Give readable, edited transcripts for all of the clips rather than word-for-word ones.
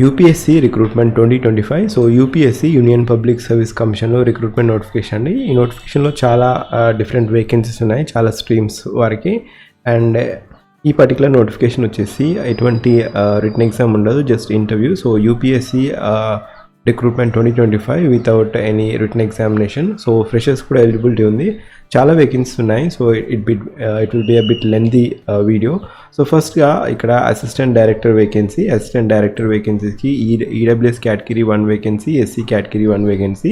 UPSC recruitment 2025. So UPSC union public service కమిషన్లో recruitment notification అండి. ఈ నోటిఫికేషన్లో చాలా డిఫరెంట్ వేకెన్సీస్ ఉన్నాయి, చాలా స్ట్రీమ్స్ వారికి. అండ్ ఈ పర్టికులర్ నోటిఫికేషన్ వచ్చేసి ఎటువంటి రిటన్ ఎగ్జామ్ ఉండదు, just interview. So UPSC recruitment 2025 without any written examination. So freshers కూడా ఎలిజిబిలిటీ ఉంది, చాలా వేకెన్సీస్ ఉన్నాయి. So it will be a bit lengthy video. So ఫస్ట్గా ఇక్కడ అసిస్టెంట్ డైరెక్టర్ వేకెన్సీకి EWS category 1 vacancy, SC category 1 vacancy.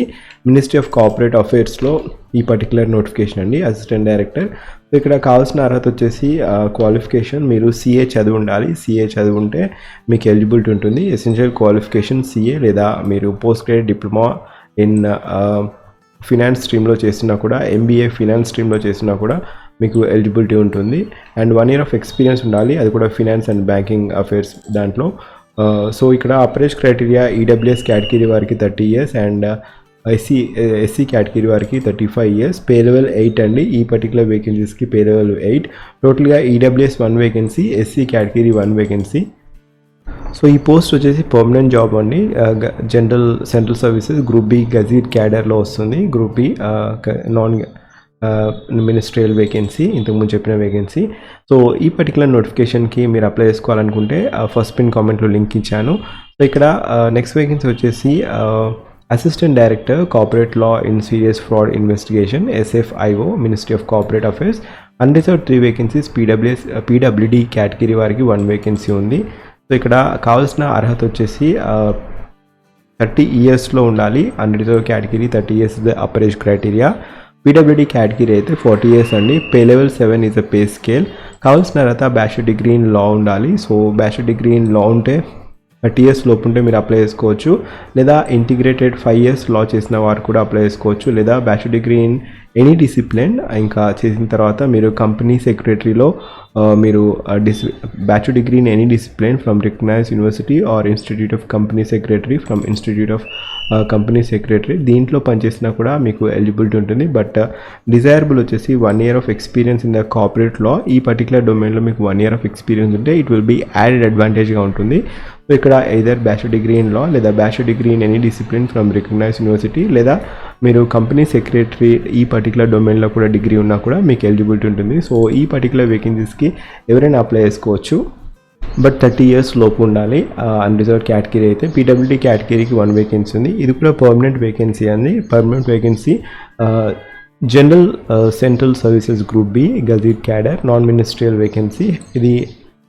Ministry of corporate అఫైర్స్లో ఈ particular notification అండి, అసిస్టెంట్ డైరెక్టర్. సో ఇక్కడ కావాల్సిన అర్హత వచ్చేసి క్వాలిఫికేషన్ మీరు సిఏ చదివి ఉండాలి. సిఏ చదివి ఉంటే మీకు ఎలిజిబిలిటీ ఉంటుంది. ఎసెన్షియల్ క్వాలిఫికేషన్ సిఏ, లేదా మీరు post graduate diploma in finance స్ట్రీమ్లో చేసినా కూడా, ఎంబీఏ ఫినాన్స్ స్ట్రీమ్లో చేసినా కూడా మీకు ఎలిజిబిలిటీ ఉంటుంది. అండ్ 1 year ఆఫ్ ఎక్స్పీరియన్స్ ఉండాలి, అది కూడా ఫినాన్స్ అండ్ బ్యాంకింగ్ అఫైర్స్ దాంట్లో. సో ఇక్కడ అప్రోచ్ క్రైటీరియా ఈడబ్ల్యూఎస్ కేటగిరీ వారికి 30 years అండ్ ఎస్సీ కేటగిరీ వారికి 35 years. పే లెవెల్ 8 అండి, ఈ పర్టికులర్ వేకెన్సీస్కి పే లెవెల్ 8. టోటల్గా EWS 1 vacancy, SC category 1 vacancy. So ఈ పోస్ట్ వచ్చేసి పర్మనెంట్ జాబ్ అండి, general central services group B gazetted క్యాడర్లో వస్తుంది. Group B non ministerial vacancy, ఇంతకుముందు చెప్పిన వేకెన్సీ. సో ఈ పర్టికులర్ నోటిఫికేషన్కి మీరు అప్లై చేసుకోవాలనుకుంటే ఫస్ట్ పిన్ కామెంట్లో లింక్ ఇచ్చాను. సో ఇక్కడ నెక్స్ట్ వేకెన్సీ వచ్చేసి assistant director corporate law in serious fraud investigation, SFIO, ministry of corporate affairs. Unreserved 3 vacancies, PWD category వారికి 1 వేకెన్సీ ఉంది. సో ఇక్కడ కావాల్సిన అర్హత వచ్చేసి 30 yearsలో ఉండాలి. Unreserved category 30 years is the upper age criteria. PWD category అయితే 40 years అండి. Pay level 7 is a pay scale. కావాల్సిన అర్హత బ్యాచిలర్ డిగ్రీ ఇన్ లా ఉండాలి. So bachelor degree in law ఉంటే 30 years లోపు ఉంటే మీరు అప్లై చేసుకోవచ్చు, లేదా ఇంటిగ్రేటెడ్ 5 years లా చేసిన వారు కూడా అప్లై చేసుకోవచ్చు, లేదా bachelor degree in any discipline ఇంకా చేసిన తర్వాత మీరు కంపెనీ సెక్రటరీలో మీరు bachelor degree in any discipline from recognised university or institute of company secretary from institute of company secretary దీంట్లో పనిచేసినా కూడా మీకు ఎలిజిబిలిటీ ఉంటుంది. బట్ డిజైరబుల్ వచ్చేసి 1 year of experience in the corporate law. ఈ పర్టికులర్ డొమైన్లో మీకు 1 year ఆఫ్ ఎక్స్పీరియన్స్ ఉంటే ఇట్ విల్ బీ యాడెడ్ అడ్వాంటేజ్గా ఉంటుంది. సో ఇక్కడ either bachelor degree in law, లేదా bachelor degree in any discipline from recognised university, లేదా మీరు కంపెనీ సెక్రటరీ ఈ పర్టికులర్ డొమైన్లో కూడా డిగ్రీ ఉన్నా కూడా మీకు ఎలిజిబిలిటీ ఉంటుంది. సో ఈ పర్టికులర్ వేకెన్సీస్కి ఎవరైనా అప్లై చేసుకోవచ్చు, బట్ 30 years లోపు ఉండాలి. అన్రిజర్వ్డ్ కేటగిరీ అయితే పీడబ్ల్యూడి కేటగిరీకి 1 వేకెన్సీ ఉంది. ఇది కూడా పర్మనెంట్ వేకెన్సీ అండి. Permanent vacancy general central services group B gazetted cadre non ministerial vacancy. ఇది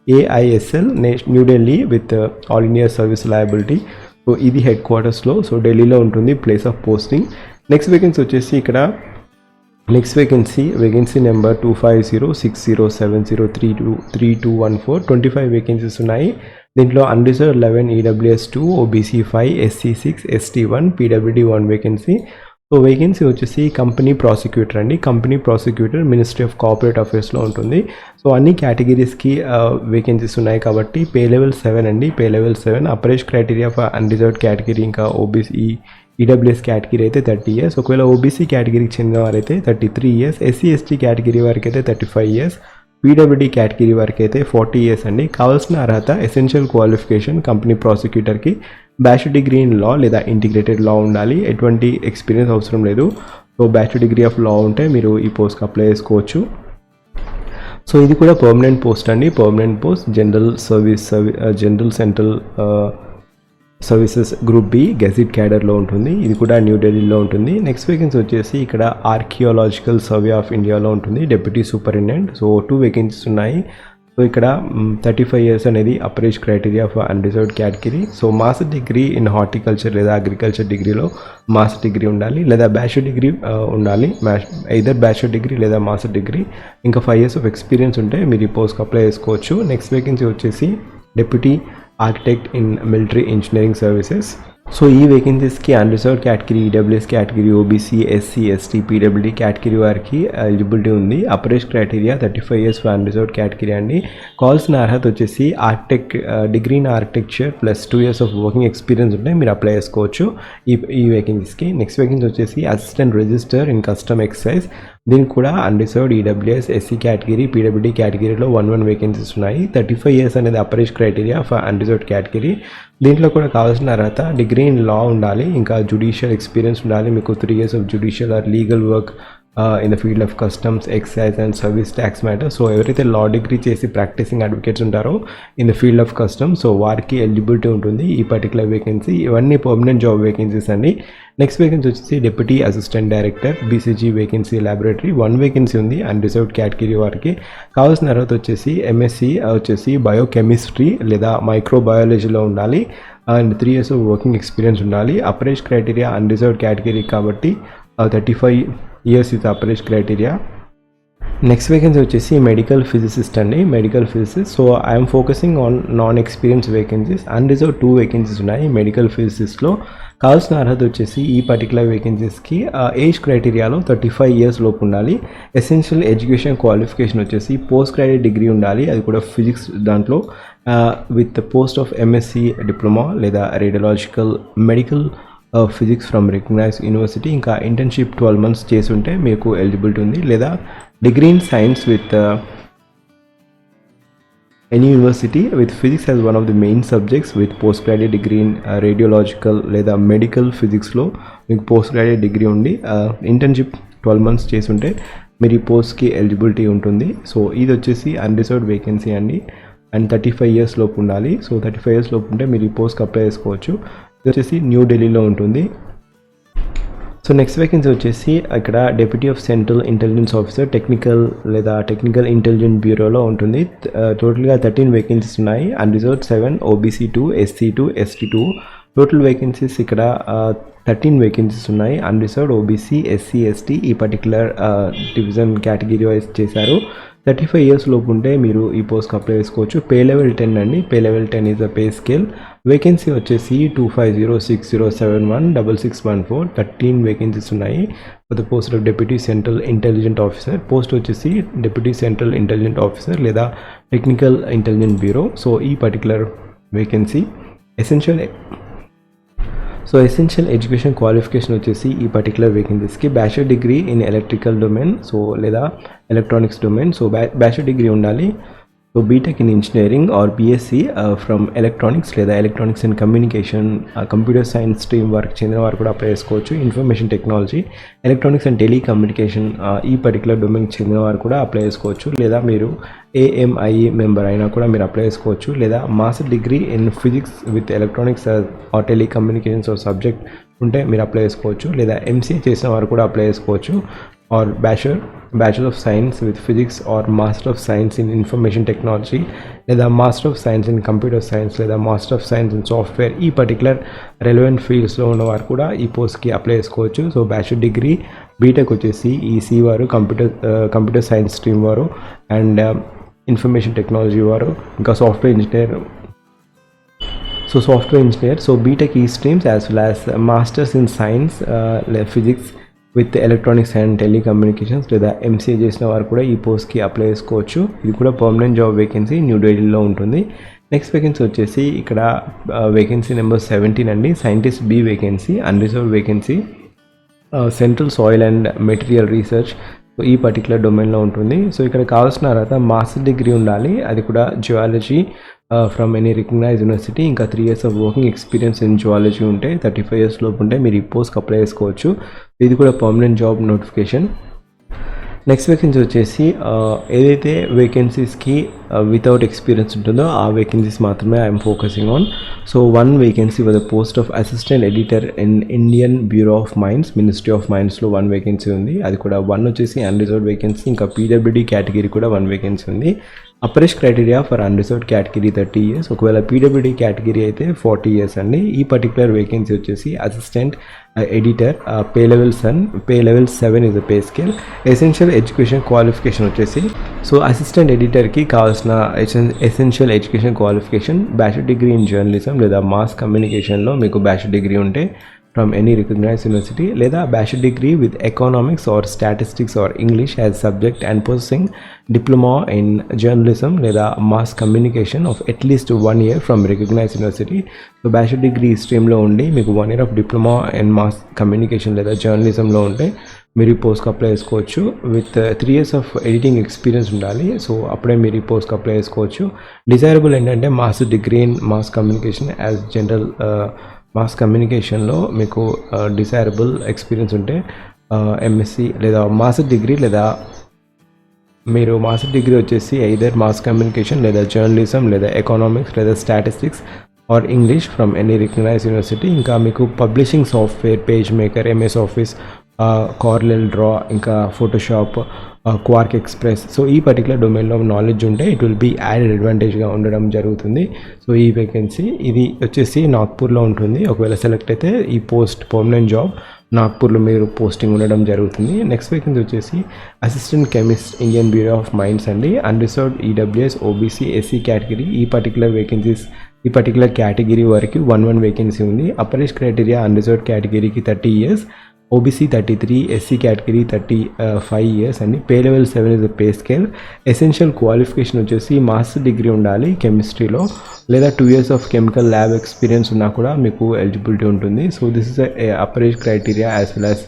AISL న్యూఢిల్లీ with all India service liability. So ఇది హెడ్ క్వార్టర్స్లో, సో ఢిల్లీలో ఉంటుంది place of posting. Next vacancy వచ్చేసి ఇక్కడ వేకెన్సీ నెంబర్ 250607033214. 25 వేకెన్సీస్ ఉన్నాయి. దీంట్లో unreserved 11, EWS 2, OBC 5, SC 6, ST 1, PWD 1 vacancy. So vacancy వచ్చేసి కంపెనీ ప్రాసిక్యూటర్ అండి. Company prosecutor ministry of corporate అఫైర్స్లో ఉంటుంది. సో అన్ని కేటగిరీస్కి వేకెన్సీస్ ఉన్నాయి కాబట్టి పే లెవెల్ 7 అండి. Pay level 7. Upper age criteria for unreserved category ఇంకా ఓబీసీ ఈడబ్ల్యూఎస్ కేటగిరీ అయితే 30 years. ఒకవేళ ఓబీసీ కేటగిరీకి చెందిన వారైతే 33 years. SC ST కేటగిరీ వారికి అయితే 35 years. పీడబ్ల్యూడి కేటగిరీ వారికి అయితే 40 years అండి. కావాల్సిన అర్హత ఎసెన్షియల్ క్వాలిఫికేషన్ కంపెనీ ప్రాసిక్యూటర్కి బ్యాచిలర్ డిగ్రీ ఇన్ లా లేదా ఇంటిగ్రేటెడ్ లా ఉండాలి, ఎటువంటి ఎక్స్పీరియన్స్ అవసరం లేదు. So bachelor degree of law ఉంటే మీరు ఈ పోస్ట్కి అప్లై చేసుకోవచ్చు. సో ఇది కూడా పర్మనెంట్ పోస్ట్ అండి. Permanent post general central services group B gazetted క్యాడర్లో ఉంటుంది. ఇది కూడా న్యూఢిల్లీలో ఉంటుంది. నెక్స్ట్ వేకెన్సీ వచ్చేసి ఇక్కడ ఆర్కియాలజికల్ సర్వే ఆఫ్ ఇండియాలో ఉంటుంది, డెప్యూటీ సూపరింటెండెంట్. సో 2 వేకెన్సీస్ ఉన్నాయి. సో ఇక్కడ 35 years అనేది upper age criteria for unreserved category. So master degree in horticulture లేదా అగ్రికల్చర్ డిగ్రీలో మాస్టర్ డిగ్రీ ఉండాలి, లేదా బ్యాచిలర్ డిగ్రీ ఉండాలి. ఐదర్ బ్యాచిలర్ డిగ్రీ లేదా మాస్టర్ డిగ్రీ. ఇంకా 5 years ఆఫ్ ఎక్స్పీరియన్స్ ఉంటే మీరు ఈ పోస్ట్కి అప్లై చేసుకోవచ్చు. నెక్స్ట్ వేకెన్సీ వచ్చేసి deputy architect in military engineering services. So ఈ వేకెన్సీస్కి unreserved category, EWS category, OBC, SC ST, PWD category వారికి ఎలిజిబిలిటీ ఉంది. Upper age criteria 35 years for unreserved category అండి. కావాల్సిన అర్హత వచ్చేసి degree in architecture plus 2 years of working experience ఉంటే మీరు అప్లై చేసుకోవచ్చు ఈ వేకెన్సీస్కి. నెక్స్ట్ వేకెన్సీ వచ్చేసి assistant registrar in custom excise. దీనికి కూడా unreserved EWS SC category PWD కేటగిరీలో 1 వేకెన్సీస్ ఉన్నాయి. 35 years అనేది upper age criteria for unreserved category. దీంట్లో కూడా కావాల్సిన అర్హత డిగ్రీ ఇన్ లా ఉండాలి, ఇంకా జుడిషియల్ ఎక్స్పీరియన్స్ ఉండాలి. మీకు 3 years of judicial or legal work in the field of customs, excise and service tax matter. So ఎవరైతే లా డిగ్రీ చేసి ప్రాక్టీసింగ్ అడ్వకేట్స్ ఉంటారో in the field of customs, so వారికి eligibility ఉంటుంది ఈ పర్టికులర్ వేకెన్సీ. ఇవన్నీ permanent job vacancies అండి. Next vacancy వచ్చేసి deputy assistant director BCG vacancy laboratory 1 vacancy ఉంది అన్రిజర్వ్డ్ కేటగిరీ వారికి. కావాల్సిన అర్హత వచ్చేసి ఎంఎస్సీ వచ్చేసి బయోకెమిస్ట్రీ లేదా మైక్రోబయాలజీలో ఉండాలి and 3 years of working experience ఉండాలి. Upper age criteria unreserved category కాబట్టి 35 years is upper age criteria. Next vacancy వచ్చేసి మెడికల్ ఫిజిసిస్ట్ అండి, medical physicist. So I'm focusing on non experience vacancies. Unreserved 2 vacancies ఉన్నాయి medical ఫిజిసిస్ట్లో. కావాల్సిన అర్హత వచ్చేసి ఈ పర్టికులర్ వేకెన్సీస్కి ఏజ్ క్రైటీరియాలో 35 years లోపు ఉండాలి. ఎసెన్షియల్ ఎడ్యుకేషన్ క్వాలిఫికేషన్ వచ్చేసి పోస్ట్ గ్రాడ్యుయేట్ డిగ్రీ ఉండాలి, అది కూడా ఫిజిక్స్ దాంట్లో with post of MSc diploma లేదా radiological medical physics from recognize university. ఇంకా ఇంటర్న్షిప్ 12 months చేసి ఉంటే మీకు ఎలిజిబిలిటీ ఉంది. లేదా degree in science with any university with physics as one of the main subjects with post graduate degree in radiological లేదా medical ఫిజిక్స్లో మీకు పోస్ట్ గ్రాడ్యుయేట్ డిగ్రీ ఉండి ఇంటర్న్షిప్ 12 months చేసి ఉంటే మీరు ఈ పోస్ట్కి ఎలిజిబిలిటీ ఉంటుంది. సో ఇది వచ్చేసి అన్రిజర్వ్డ్ వేకెన్సీ అండి అండ్ 35 years లోపు ఉండాలి. సో 35 years లోపు ఉంటే మీరు ఈ పోస్ట్కి అప్లై చేసుకోవచ్చు. ఇది వచ్చేసి న్యూఢిల్లీలో ఉంటుంది. సో నెక్స్ట్ వేకెన్సీ వచ్చేసి ఇక్కడ deputy of central intelligence officer technical లేదా టెక్నికల్ ఇంటెలిజెన్స్ బ్యూరోలో ఉంటుంది. టోటల్గా 13 వేకెన్సీస్ ఉన్నాయి. Unreserved 7, OBC 2, SC 2, ST 2. Total vacancies ఇక్కడ 13 వేకెన్సీస్ ఉన్నాయి. అన్రిజర్వ్డ్, ఓబీసీ, ఎస్సీ, ఎస్టీ ఈ పర్టికులర్ డివిజన్ కేటగిరీ వైజ్ చేశారు. 35 years లోపు ఉంటే మీరు ఈ పోస్ట్కి అప్లై చేసుకోవచ్చు. పే లెవెల్ 10 అండి, pay level 10 is a pay scale. Vacancy వచ్చేసి 2506071614. 13 వేకెన్సీస్ ఉన్నాయి for the post of deputy central intelligent officer. Post వచ్చేసి డెప్యూటీ సెంట్రల్ ఇంటెలిజెంట్ ఆఫీసర్ లేదా టెక్నికల్ ఇంటెలిజెంట్ బ్యూరో. సో ఈ particular vacancy essential education qualification వచ్చేసి ఈ particular వేకెన్సీస్కి bachelor degree in electrical domain so లేదా electronics domain. So bachelor degree ఉండాలి. So BTech in engineering or BSc from electronics లేదా electronics and communication computer science stream వారికి చెందిన వారు కూడా అప్లై చేసుకోవచ్చు. Information technology, electronics and telecommunication ఈ particular డొమైన్కి చెందిన వారు కూడా అప్లై చేసుకోవచ్చు. లేదా మీరు AMIE మెంబర్ అయినా కూడా మీరు అప్లై చేసుకోవచ్చు. లేదా master degree in physics with electronics or telecommunications or subject ఉంటే మీరు అప్లై చేసుకోవచ్చు. లేదా MCA చేసిన వారు కూడా అప్లై చేసుకోవచ్చు. Or bachelor of science with physics or master of science in information technology లేదా master of science in computer science లేదా master of science in software ఈ పర్టికులర్ రెలవెంట్ ఫీల్డ్స్లో ఉన్నవారు కూడా ఈ పోస్ట్కి అప్లై చేసుకోవచ్చు. సో బ్యాచులర్ డిగ్రీ బీటెక్ వచ్చేసి ఈసీ వారు, కంప్యూటర్ సైన్స్ స్ట్రీమ్ వారు అండ్ ఇన్ఫర్మేషన్ టెక్నాలజీ వారు, ఇంకా సాఫ్ట్వేర్ ఇంజనీర్. సో బీటెక్ ఈ streams as well as masters in science physics with electronics and telecommunications లేదా MCA చేసిన వారు కూడా ఈ పోస్ట్కి అప్లై చేసుకోవచ్చు. ఇది కూడా పర్మనెంట్ జాబ్ వేకెన్సీ న్యూఢిల్లీలో ఉంటుంది. నెక్స్ట్ వేకెన్సీ వచ్చేసి ఇక్కడ వేకెన్సీ నెంబర్ 17 అండి, scientist B vacancy, unreserved vacancy, central soil and material research ఈ పర్టికులర్ డొమైన్లో ఉంటుంది. సో ఇక్కడ కావాల్సిన అర్హత మాస్టర్ డిగ్రీ ఉండాలి, అది కూడా geology from any recognise university. ఇంకా 3 years of working experience in geology ఉంటే 35 years లోపు ఉంటే మీరు ఈ పోస్ట్కి అప్లై చేసుకోవచ్చు. ఇది కూడా permanent job notification. Next vacancy వచ్చేసి ఏదైతే వేకెన్సీస్కి వితౌట్ ఎక్స్పీరియన్స్ ఉంటుందో ఆ వేకెన్సీస్ మాత్రమే I'm focusing on. So 1 vacancy for the post of assistant editor in Indian bureau of mines, ministry of మైన్స్లో 1 వేకెన్సీ ఉంది. అది కూడా 1 వచ్చేసి అన్రిజర్వ్డ్ వేకెన్సీ. ఇంకా PWD కేటగిరీ కూడా 1 వేకెన్సీ ఉంది. Upper age criteria for unreserved category 30 years, ఒకవేళ PWD category అయితే 40 years అండి. ఈ పర్టికులర్ వేకెన్సీ వచ్చేసి assistant editor, pay level 7 is a pay scale. Essential education qualification వచ్చేసి సో అసిస్టెంట్ ఎడిటర్కి కావాల్సిన essential education qualification bachelor degree in journalism లేదా mass కమ్యూనికేషన్లో మీకు బ్యాచిలర్ డిగ్రీ ఉంటే from any recognized university, లేదా bachelor degree with economics or statistics or English as subject and possessing diploma in journalism లేదా mass communication of at least 1 year from recognized university. So bachelor degree స్ట్రీమ్లో ఉండి మీకు 1 year of diploma in mass communication లేదా journalismలో ఉంటే మీరు ఈ పోస్ట్కి apply చేసుకోవచ్చు. With 3 years of editing experience ఉండాలి. సో అప్పుడే మీరు ఈ పోస్ట్కి అప్లై చేసుకోవచ్చు. డిజైరబుల్ ఏంటంటే master degree in mass communication as general mass కమ్యూనికేషన్లో మీకు డిజైరబుల్ ఎక్స్పీరియన్స్ ఉంటే ఎంఎస్సి లేదా మాస్టర్ డిగ్రీ, లేదా మీరు మాస్టర్ డిగ్రీ వచ్చేసి ఐదర్ మాస్ కమ్యూనికేషన్ లేదా జర్నలిజం లేదా ఎకనామిక్స్ లేదా statistics or English from any recognise university. ఇంకా మీకు publishing software, PageMaker, MS Office, CorelDRAW, ఇంకా ఫోటోషాప్, క్వార్క్ ఎక్స్ప్రెస్, సో ఈ పర్టికులర్ డొమైన్లో నాలెడ్జ్ ఉంటే ఇట్ విల్ బీ యాడెడ్ అడ్వాంటేజ్గా ఉండడం జరుగుతుంది. సో ఈ వేకెన్సీ ఇది వచ్చేసి నాగ్పూర్లో ఉంటుంది. ఒకవేళ సెలెక్ట్ అయితే ఈ పోస్ట్ పర్మనెంట్ జాబ్ నాగ్పూర్లో మీరు పోస్టింగ్ ఉండడం జరుగుతుంది. నెక్స్ట్ వేకెన్సీ వచ్చేసి assistant chemist, Indian bureau of mines అండి. Unreserved EWS, OBC, SC category ఈ పర్టికులర్ కేటగిరీ వరకు 1 వేకెన్సీ ఉంది. అప్పర్ ఏజ్ క్రైటీరియా అన్రిజర్వ్డ్ కేటగిరీకి 30 years, OBC 33, SC category 35 years అండి. Pay level 7 is the pay scale. Essential qualification వచ్చేసి master degree ఉండాలి కెమిస్ట్రీలో, లేదా 2 years of chemical lab experience ఉన్నా కూడా మీకు ఎలిజిబిలిటీ ఉంటుంది. So this is upper age criteria as well as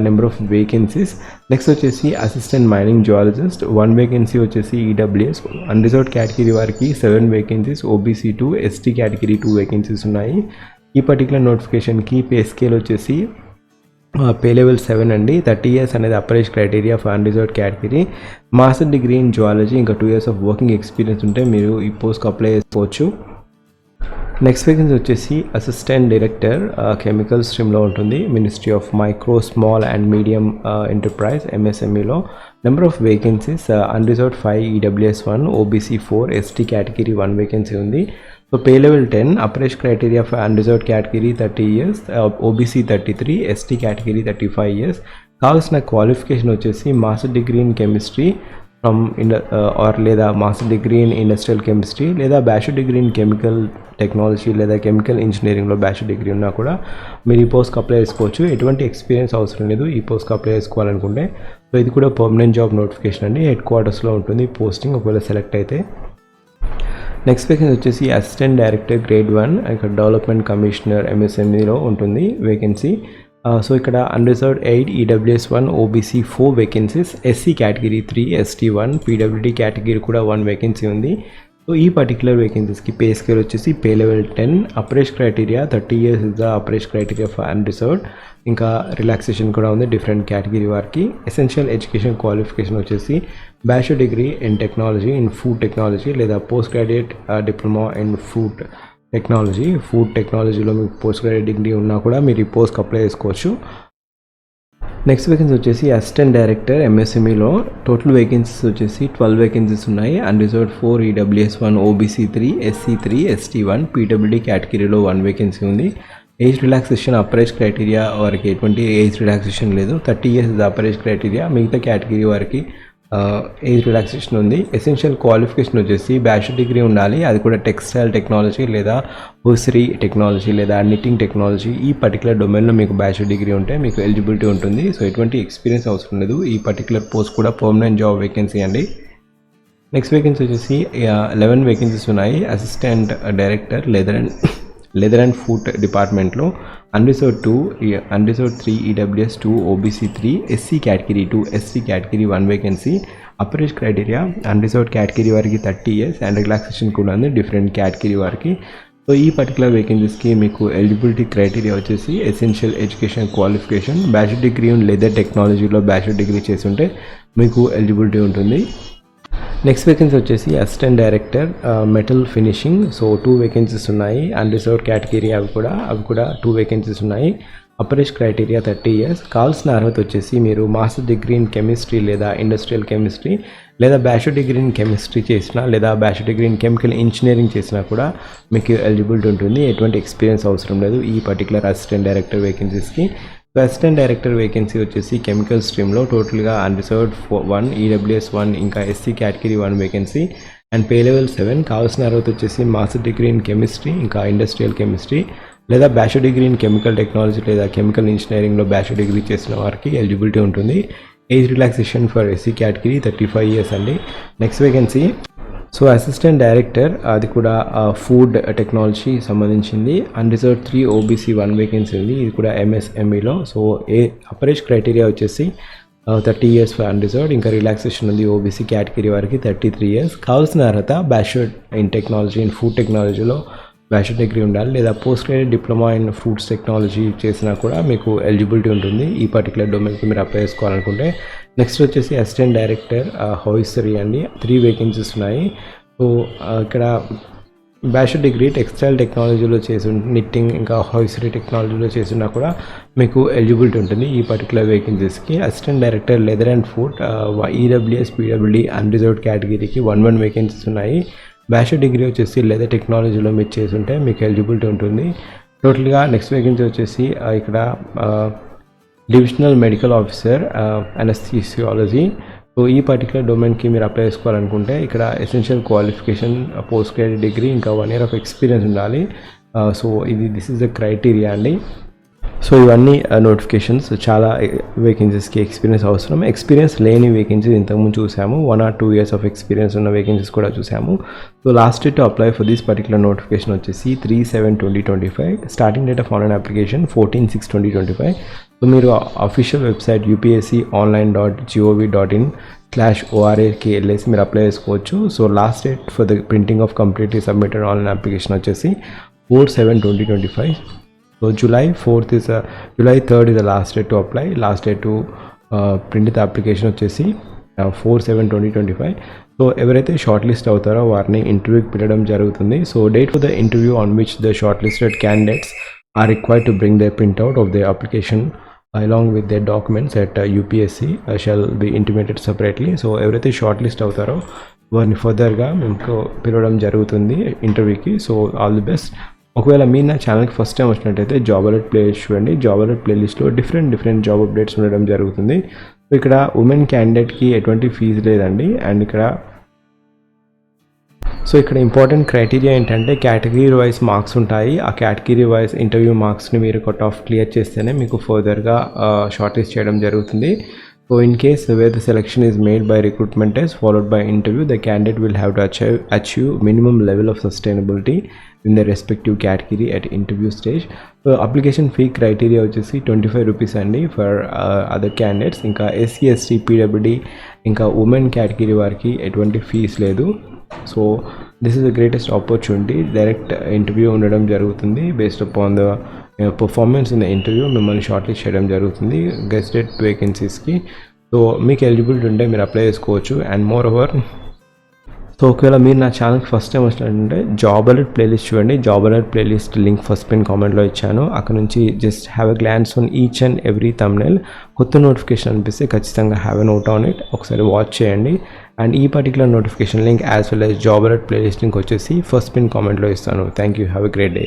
number of vacancies. Next వచ్చేసి అసిస్టెంట్ మైనింగ్ జియాలజిస్ట్ 1 వేకెన్సీ వచ్చేసి ఈడబ్ల్యూఎస్. అన్రిజర్వ్డ్ కేటగిరీ వారికి 7 vacancies, OBC 2, ST category 2 vacancies ఉన్నాయి. ఈ particular నోటిఫికేషన్కి పే స్కేల్ వచ్చేసి పే లెవెల్ 7 అండి. 30 years అనేది upper age criteria for unreserved category. Master degree in zoology, ఇంకా 2 years ఆఫ్ వర్కింగ్ ఎక్స్పీరియన్స్ ఉంటే మీరు ఈ పోస్ట్కి అప్లై చేసుకోవచ్చు. నెక్స్ట్ వేకెన్సీ వచ్చేసి అసిస్టెంట్ డైరెక్టర్, కెమికల్ స్ట్రీమ్లో ఉంటుంది. Ministry of micro, small and medium enterprise, ఎంఎస్ఎంఈలో. Number of vacancies unreserved 5, EWS 1, OBC 4, ST category 1 vacancy ఉంది. So pay level 10, upper age criteria for unreserved category 30 years, OBC 33, ST category 35 years. కావాల్సిన qualification వచ్చేసి master degree in chemistry from or లేదా master degree in industrial chemistry, లేదా bachelor degree in chemical technology లేదా chemical ఇంజనీరింగ్లో bachelor degree ఉన్నా కూడా మీరు ఈ పోస్ట్కి అప్లై చేసుకోవచ్చు. ఎటువంటి ఎక్స్పీరియన్స్ అవసరం లేదు ఈ పోస్ట్కి అప్లై చేసుకోవాలనుకుంటే. సో ఇది కూడా పర్మనెంట్ జాబ్ నోటిఫికేషన్ అండి. హెడ్ క్వార్టర్స్లో ఉంటుంది పోస్టింగ్ ఒకవేళ సెలెక్ట్ అయితే. నెక్స్ట్ వేకెన్సీ వచ్చేసి అసిస్టెంట్ డైరెక్టర్ గ్రేడ్ 1, ఇక్కడ డెవలప్మెంట్ కమిషనర్ ఎంఎస్ఎంఈలో ఉంటుంది వేకెన్సీ. సో ఇక్కడ unreserved 8, EWS 1, OBC 4 vacancies, SC category 3, ST 1, PWD category కూడా 1 వేకెన్సీ ఉంది. సో ఈ పర్టికులర్ వేకెన్సీస్కి పే స్కేల్ వచ్చేసి pay level 10, upper age criteria 30 years is the upper age criteria for unreserved. ఇంకా relaxation కూడా ఉంది different category వారికి. Essential education qualification వచ్చేసి bachelor degree in technology, in food technology, లేదా post graduate diploma in food టెక్నాలజీలో మీకు post graduate degree ఉన్నా కూడా మీరు ఈ పోస్ట్కి అప్లై చేసుకోవచ్చు. నెక్స్ట్ వేకెన్సీ వచ్చేసి అసిస్టెంట్ డైరెక్టర్ ఎంఎస్ఎంఈలో. టోటల్ వేకెన్సీస్ వచ్చేసి 12 వేకెన్సీస్ ఉన్నాయి. Unreserved 4, EWS 1, OBC 3, SC 3, ST 1, PWD కేటగిరీలో 1 వేకెన్సీ ఉంది. Age relaxation upper age criteria వారికి ఎటువంటి ఏజ్ రిలాక్సేషన్ లేదు. 30 years is upper age criteria. మిగతా కేటగిరీ వారికి ఏజ్ రిలాక్సేషన్ ఉంది. ఎసెన్షియల్ క్వాలిఫికేషన్ వచ్చేసి బ్యాచులర్ డిగ్రీ ఉండాలి, అది కూడా టెక్స్టైల్ టెక్నాలజీ లేదా హోసరీ టెక్నాలజీ లేదా నిట్టింగ్ టెక్నాలజీ ఈ పర్టికులర్ డొమైన్లో మీకు బ్యాచులర్ డిగ్రీ ఉంటే మీకు ఎలిజిబిలిటీ ఉంటుంది. సో ఎటువంటి ఎక్స్పీరియన్స్ అవసరం లేదు. ఈ పర్టికులర్ పోస్ట్ కూడా పర్మనెంట్ జాబ్ వేకెన్సీ అండి. నెక్స్ట్ వేకెన్సీ వచ్చేసి 11 వేకెన్సీస్ ఉన్నాయి. Assistant director leather and food డిపార్ట్మెంట్లో. Unreserved 2, unreserved 3, EWS 2, OBC 3, SC category 2, ST category 1 vacancy. Upper age criteria unreserved category వారికి 30 years అండ్ రిలాక్సేషన్ కూడా ఉంది డిఫరెంట్ కేటగిరీ వారికి. So ఈ particular వేకెన్సీస్కి మీకు ఎలిజిబిలిటీ క్రైటీరియా వచ్చేసి essential education qualification bachelor degree in leather టెక్నాలజీలో బ్యాచులర్ డిగ్రీ చేస్తుంటే మీకు ఎలిజిబిలిటీ ఉంటుంది. నెక్స్ట్ వేకెన్సీ వచ్చేసి assistant director metal finishing. So 2 vacancies ఉన్నాయి. అన్రిజర్వ్డ్ కేటగిరీ అవి కూడా 2 వేకెన్సీస్ ఉన్నాయి. Upper age criteria 30 years. కావాల్సిన అర్హత వచ్చేసి మీరు మాస్టర్ డిగ్రీ ఇన్ కెమిస్ట్రీ లేదా ఇండస్ట్రియల్ కెమిస్ట్రీ, లేదా బ్యాచులర్ డిగ్రీ ఇన్ కెమిస్ట్రీ చేసినా, లేదా bachelor degree in chemical engineering చేసినా కూడా మీకు ఎలిజిబిలిటీ ఉంటుంది. ఎటువంటి ఎక్స్పీరియన్స్ అవసరం లేదు ఈ పర్టికులర్ అసిస్టెంట్ డైరెక్టర్ వేకెన్సీస్కి. అసిస్టెంట్ డైరెక్టర్ వేకెన్సీ వచ్చేసి కెమికల్ స్ట్రీమ్లో టోటల్గా అన్రిజర్వ్డ్ 1, ఈడబ్ల్యూఎస్ 1, ఇంకా SC category 1 vacancy and pay level 7. కావాల్సిన అర్హత వచ్చేసి మాస్టర్ డిగ్రీ ఇన్ కెమిస్ట్రీ, ఇంకా ఇండస్ట్రియల్ కెమిస్ట్రీ, లేదా bachelor degree in chemical technology లేదా కెమికల్ ఇంజనీరింగ్లో బ్యాచులర్ డిగ్రీ చేసిన వారికి ఎలిజిబిలిటీ ఉంటుంది. Age relaxation for SC category 35 years అండి. Next vacancy so assistant director అది కూడా ఫుడ్ టెక్నాలజీ సంబంధించింది. అన్రిజర్వ్డ్ 3 ఓబీసీ 1 వేకెన్సీ ఉంది. ఇది కూడా ఎంఎస్ఎంఈలో. సో అప్పర్ ఏజ్ క్రైటీరియా వచ్చేసి 30 years ఫర్ అన్రిజర్వ్డ్. ఇంకా రిలాక్సేషన్ ఉంది ఓబీసీ కేటగిరీ వారికి 33 years. కావాల్సిన అర్హత bachelor in technology in food టెక్నాలజీలో బ్యాచులర్ డిగ్రీ ఉండాలి, లేదా post graduate diploma in fruits technology చేసినా కూడా మీకు ఎలిజిబిలిటీ ఉంటుంది ఈ పర్టికులర్ డొమైన్కి మీరు అప్లై చేసుకోవాలనుకుంటే. నెక్స్ట్ వచ్చేసి అసిస్టెంట్ డైరెక్టర్ హోయిస్టరీ అండి, 3 వేకెన్సీస్ ఉన్నాయి. సో ఇక్కడ బ్యాచులర్ డిగ్రీ టెక్స్టైల్ టెక్నాలజీలో చేసి నిట్టింగ్ ఇంకా హోయిస్టరీ టెక్నాలజీలో చేసినా కూడా మీకు ఎలిజిబిలిటీ ఉంటుంది ఈ పర్టికులర్ వేకెన్సీస్కి. Assistant director leather and food EWS PWD unreserved కేటగిరీకి 1 వేకెన్సీస్ ఉన్నాయి. బ్యాచులర్ డిగ్రీ వచ్చేసి లెదర్ టెక్నాలజీలో మీరు చేసి ఉంటే మీకు ఎలిజిబిలిటీ ఉంటుంది. టోటల్గా నెక్స్ట్ వేకెన్సీ వచ్చేసి ఇక్కడ డివిజనల్ మెడికల్ ఆఫీసర్ అనస్థీసియాలజీ. సో ఈ పర్టికులర్ డొమైన్కి మీరు అప్లై చేసుకోవాలనుకుంటే ఇక్కడ essential qualification post graduate degree ఇంకా 1 year ఆఫ్ ఎక్స్పీరియన్స్ ఉండాలి. So this is the criteria అండి. సో ఇవన్నీ నోటిఫికేషన్స్. చాలా వేకెన్సీస్కి ఎక్స్పీరియన్స్ అవసరం. ఎక్స్పీరియన్స్ లేని వేకెన్సీస్ ఇంతకుముందు చూసాము, 1 or 2 years ఆఫ్ ఎక్స్పీరియన్స్ ఉన్న వేకెన్సీస్ కూడా చూసాము. So last date to apply for this particular notification వచ్చేసి 3/7/2025. Starting date of online application 14/6/2025. So మీరు అఫీషియల్ వెబ్సైట్ upsc.online.gov.in/ORAకి వెళ్ళేసి మీరు అప్లై చేసుకోవచ్చు. So last date for the printing of completely submitted online application వచ్చేసి 4/7/2025. So July 3rd is the last date to apply. Last date to print the application వచ్చేసి 4/7/2025. So ఎవరైతే short list అవుతారో వారిని ఇంటర్వ్యూకి పిలవడం జరుగుతుంది. So date for the interview on which the short listed candidates are required to bring the printout of the application along with their documents at UPSC shall be intimated separately. So ఎవరైతే short list అవుతారో వారిని ఫర్దర్గా మీకు పిలవడం జరుగుతుంది ఇంటర్వ్యూకి. So all the best. ఒకవేళ మీరు నా ఛానల్కి ఫస్ట్ టైం వచ్చినట్టయితే జాబ్ అలర్ట్ ప్లేలిస్ట్ చూడండి. జాబ్ అలర్ట్ ప్లేలిస్ట్లో డిఫరెంట్ జాబ్ అప్డేట్స్ ఉండడం జరుగుతుంది. సో ఇక్కడ ఉమెన్ క్యాండిడేట్కి ఎటువంటి ఫీజు లేదండి. అండ్ ఇక్కడ ఇంపార్టెంట్ క్రైటీరియా ఏంటంటే కేటగిరీ వైజ్ మార్క్స్ ఉంటాయి. ఆ కేటగిరీ వైజ్ ఇంటర్వ్యూ మార్క్స్ని మీరు కట్ ఆఫ్ క్లియర్ చేస్తేనే మీకు ఫర్దర్గా షార్ట్ లిస్ట్ చేయడం జరుగుతుంది. So in case where the selection is made by recruitment test followed by interview, the candidate will have to achieve minimum level of sustainability in the respective category at interview stage. So application fee criteria వచ్చేసి 25 rupees అండి for other candidates. ఇంకా SC ST PWD ఇంకా women category వారికి ఎటువంటి fees లేదు. So this is the greatest opportunity. Direct interview ఉండడం జరుగుతుంది. Based upon the performance in the interview మిమ్మల్ని షార్ట్ లిస్ట్ చేయడం జరుగుతుంది గెస్టెడ్ వేకెన్సీస్కి. సో మీకు ఎలిజిబిలిటీ ఉంటే మీరు అప్లై చేసుకోవచ్చు. అండ్ మోర్ ఓవర్, సో ఒకవేళ మీరు నా ఛానల్కి ఫస్ట్ టైం వచ్చినట్టుంటే జాబ్ అలర్ట్ ప్లేలిస్ట్ చూడండి. Job alert playlist link first pin కామెంట్లో ఇచ్చాను. అక్కడ నుంచి just have a glance on each and every thumbnail. కొత్త నోటిఫికేషన్ అనిపిస్తే ఖచ్చితంగా have a note on it, ఒకసారి వాచ్ చేయండి. అండ్ ఈ particular notification link as well as job alert playlist link వచ్చేసి ఫస్ట్ పిన్ కామెంట్లో ఇస్తాను. Thank you. Have a great day.